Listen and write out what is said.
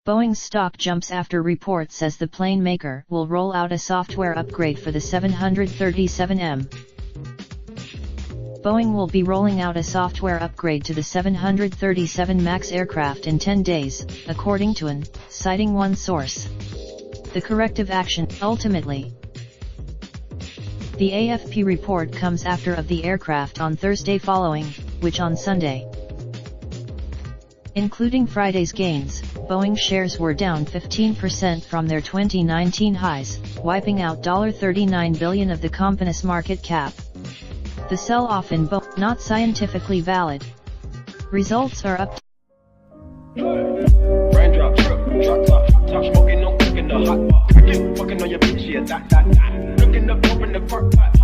Boeing's stock jumps after report says the plane maker will roll out a software upgrade for the 737M. Boeing will be rolling out a software upgrade to the 737 MAX aircraft in 10 days, according to an, citing one source. The corrective action, ultimately. The AFP report comes after of the aircraft on Thursday following, which on Sunday. Including Friday's gains, Boeing shares were down 15% from their 2019 highs, wiping out $39 billion of the company's market cap. The sell-off in Boeing, not scientifically valid. Results are up. Raindrop, drop top smoking, no cooking the hot pot. Fucking on your bitch, yeah, that. Looking up, open the park pot.